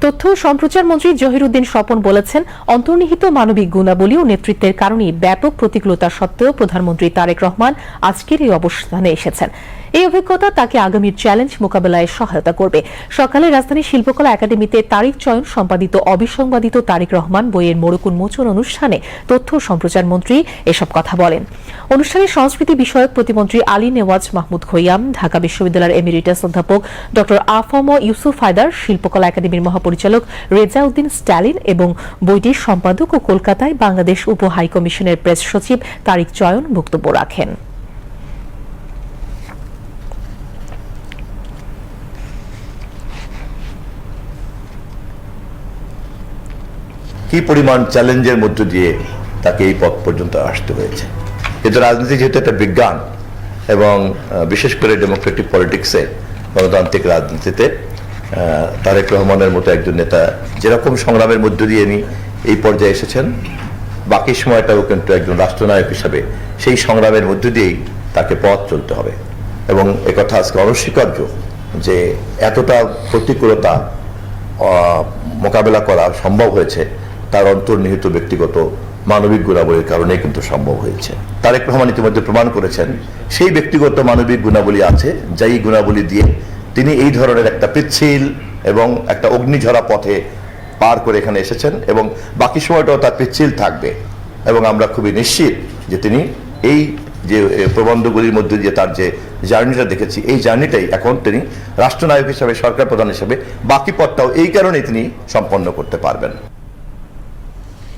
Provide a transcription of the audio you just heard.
তথ্য ও সম্প্রচার মন্ত্রী জহিরুদ্দিন স্বপন বলেছেন, অন্তর্নিহিত মানবিক গুণাবলী ও নেতৃত্বের কারণে ব্যাপক প্রতিকূলতা সত্ত্বেও প্রধানমন্ত্রী তারেক রহমান আজকের এই অবস্থানে এসেছেন। এই অভিজ্ঞতা তাকে আগামীর চ্যালেঞ্জ মোকাবেলায় সহায়তা করবে। সকালে রাজধানীর শিল্পকলা একাডেমিতে তারিখ চয়ন সম্পাদিত অবিসংবাদিত তারেক রহমান বইয়ের মোড়ক উন্মোচন অনুষ্ঠানে তথ্য ও সম্প্রচার মন্ত্রী এসব কথা বলেন। অনুষ্ঠানে সংস্কৃতি বিষয়ক প্রতিমন্ত্রী আলী নেওয়াজ মাহমুদ খৈয়াম, ঢাকা বিশ্ববিদ্যালয়ের এমিরিটাস অধ্যাপক ড আফম ইউসুফ হায়দার, শিল্পকলা একাডেমির মহাপরিচালক রেজা উদ্দিন স্ট্যালিন এবং বইটির সম্পাদক ও কলকাতায় বাংলাদেশ উপ হাইকমিশনের প্রেস সচিব তারিখ চয়ন বক্তব্য রাখেন। কি পরিমাণ চ্যালেঞ্জের মধ্য দিয়ে তাকে এই পথ পর্যন্ত আসতে হয়েছে। কিন্তু রাজনীতি যেহেতু একটা বিজ্ঞান এবং বিশেষ করে ডেমোক্রেটিক পলিটিক্সে, গণতান্ত্রিক রাজনীতিতে তারেক রহমানের মতো একজন নেতা যেরকম সংগ্রামের মধ্য দিয়ে এই পর্যায়ে এসেছেন, বাকি সময়টাও কিন্তু একজন রাষ্ট্রনায়ক হিসাবে সেই সংগ্রামের মধ্য দিয়েই তাকে পথ চলতে হবে। এবং একথা আজকে অনস্বীকার্য যে এতটা প্রতিকূলতা মোকাবেলা করা সম্ভব হয়েছে তার অন্তর্নিহিত ব্যক্তিগত মানবিক গুণাবলীর কারণে কিন্তু সম্ভব হয়েছে। তারেক রহমান ইতিমধ্যে প্রমাণ করেছেন সেই ব্যক্তিগত মানবিক গুণাবলী আছে, যেই গুণাবলী দিয়ে তিনি এই ধরনের একটা পিচ্ছিল এবং একটা অগ্নিঝরা পথে পার করে এখানে এসেছেন এবং বাকি সময়টাও তার পিচ্ছিল থাকবে। এবং আমরা খুবই নিশ্চিত যে তিনি এই যে প্রবন্ধগুলির মধ্যে দিয়ে তার যে জার্নিটা দেখেছি, এই জার্নিটাই এখন তিনি রাষ্ট্রনায়ক হিসাবে, সরকার প্রধান হিসাবে বাকি পথটাও এই কারণেই তিনি সম্পন্ন করতে পারবেন।